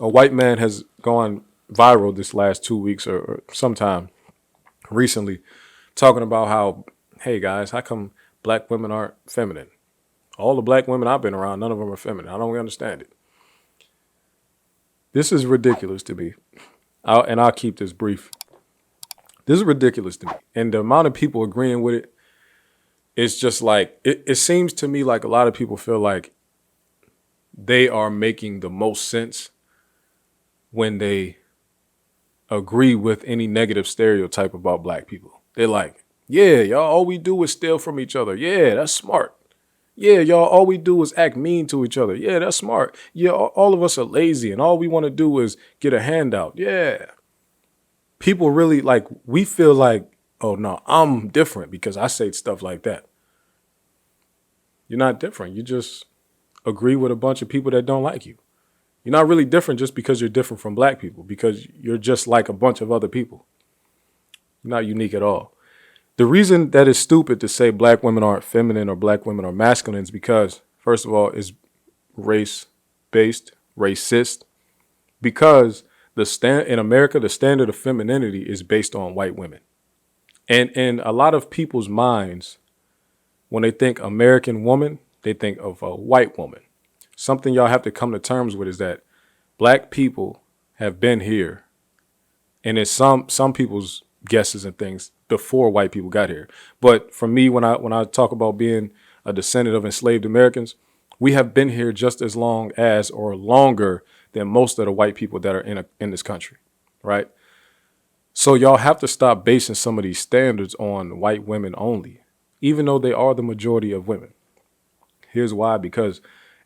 a white man has gone viral this last 2 weeks or sometime recently talking about how, hey guys, how come black women aren't feminine? All the black women I've been around, none of them are feminine. I don't understand it. This is ridiculous to me. I'll keep this brief. This is ridiculous to me. And the amount of people agreeing with it, it's just like, it seems to me like a lot of people feel like they are making the most sense when they agree with any negative stereotype about black people. They're like, yeah, y'all, all we do is steal from each other. Yeah, that's smart. Yeah, y'all, all we do is act mean to each other. Yeah, that's smart. Yeah, all of us are lazy and all we want to do is get a handout. Yeah. People really like, we feel like, oh no, I'm different because I say stuff like that. You're not different. You just agree with a bunch of people that don't like you. You're not really different just because you're different from black people, because you're just like a bunch of other people. You're not unique at all. The reason that it's stupid to say black women aren't feminine or black women are masculine is because, first of all, it's race-based, racist, because in America, the standard of femininity is based on white women. And in a lot of people's minds, when they think American woman, they think of a white woman. Something y'all have to come to terms with is that black people have been here, and it's some people's guesses and things before white people got here. But for me, when I talk about being a descendant of enslaved Americans, we have been here just as long as or longer than most of the white people that are in this country, right? So y'all have to stop basing some of these standards on white women only, even though they are the majority of women. Here's why: because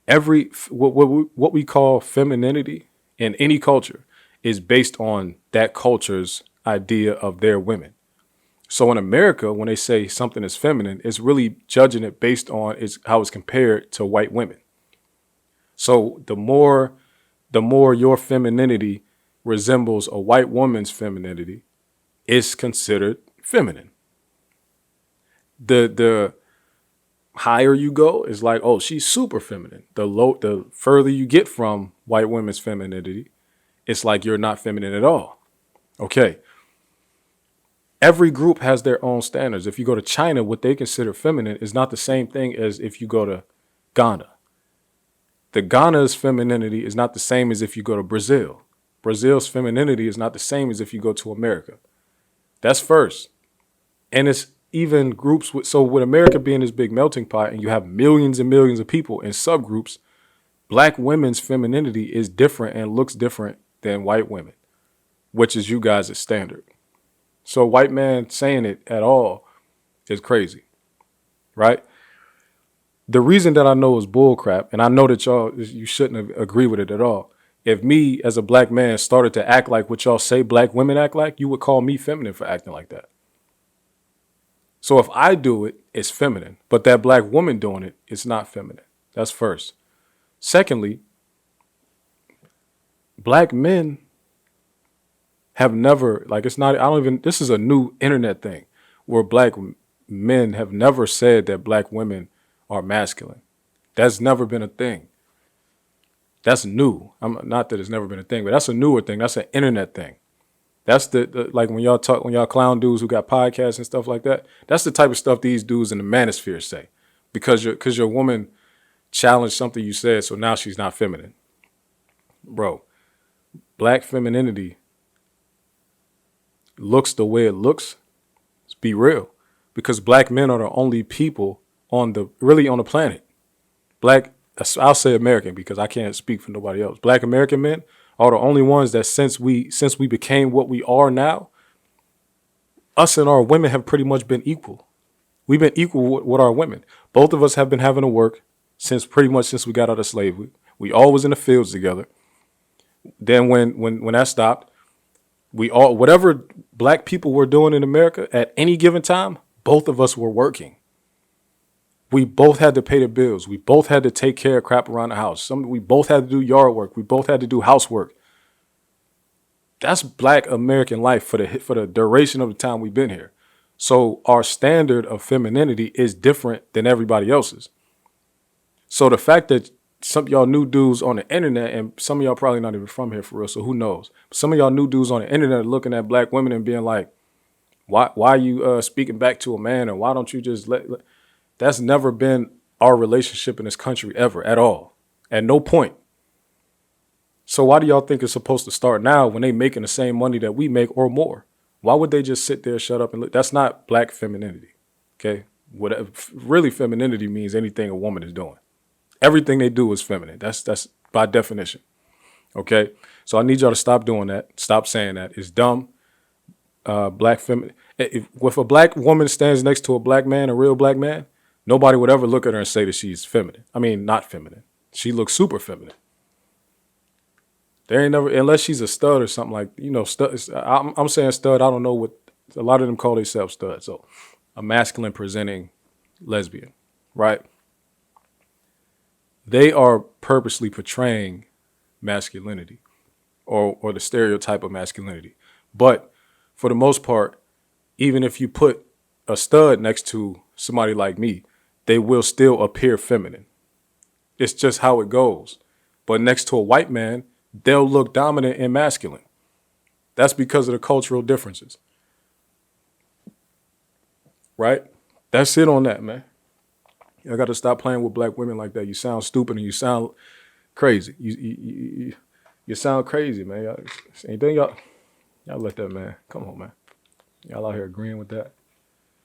what we call femininity in any culture is based on that culture's idea of their women. So in America, when they say something is feminine, it's really judging it based on how it's compared to white women. So the more your femininity resembles a white woman's femininity, it's considered feminine. The higher you go is like, oh, she's super feminine. The further you get from white women's femininity, it's like you're not feminine at all. Okay. Every group has their own standards. If you go to China, what they consider feminine is not the same thing as if you go to Ghana. The Ghana's femininity is not the same as if you go to Brazil. Brazil's femininity is not the same as if you go to America. That's first. And it's even groups with America being this big melting pot and you have millions and millions of people in subgroups, black women's femininity is different and looks different than white women, which is you guys' standard. So a white man saying it at all is crazy, right? The reason that I know is bullcrap, and I know that you shouldn't agree with it at all. If me as a black man started to act like what y'all say black women act like, you would call me feminine for acting like that. So if I do it, it's feminine, but that black woman doing it, it's not feminine. That's first. Secondly, black men have never, this is a new internet thing where black men have never said that black women are masculine. That's never been a thing. That's new. Not that it's never been a thing, but that's a newer thing. That's an internet thing. That's the like when y'all clown dudes who got podcasts and stuff like that, that's the type of stuff these dudes in the manosphere say because your woman challenged something you said, so now she's not feminine. Bro, black femininity looks the way it looks. Let's be real, because black men are the only people on the planet. I'll say American because I can't speak for nobody else. Black American men are the only ones that since we became what we are now, us and our women have pretty much been equal. We've been equal with our women. Both of us have been having to work since we got out of slavery. We all was in the fields together. Then when that stopped, whatever black people were doing in America at any given time, both of us were working. We both had to pay the bills. We both had to take care of crap around the house. We both had to do yard work. We both had to do housework. That's black American life for the duration of the time we've been here. So our standard of femininity is different than everybody else's. So the fact that some of y'all new dudes on the internet, and some of y'all probably not even from here for real, so who knows? Some of y'all new dudes on the internet are looking at black women and being like, why are you speaking back to a man, and why don't you just let. That's never been our relationship in this country ever, at all. At no point. So why do y'all think it's supposed to start now when they making the same money that we make or more? Why would they just sit there, shut up, and look? That's not black femininity, okay? Whatever really femininity means, anything a woman is doing. Everything they do is feminine. That's by definition, okay? So I need y'all to stop doing that. Stop saying that. It's dumb. Black feminine. If a black woman stands next to a black man, a real black man, nobody would ever look at her and say that she's feminine. I mean, not feminine. She looks super feminine. There ain't never, unless she's a stud or something like, stud. I'm saying stud. I don't know what, a lot of them call themselves studs. So a masculine presenting lesbian, right? They are purposely portraying masculinity or the stereotype of masculinity. But for the most part, even if you put a stud next to somebody like me, they will still appear feminine. It's just how it goes. But next to a white man, they'll look dominant and masculine. That's because of the cultural differences. Right? That's it on that, man. I got to stop playing with black women like that. You sound stupid and you sound crazy. You sound crazy, man. Anything y'all let that, man. Come on, man. Y'all out here agreeing with that.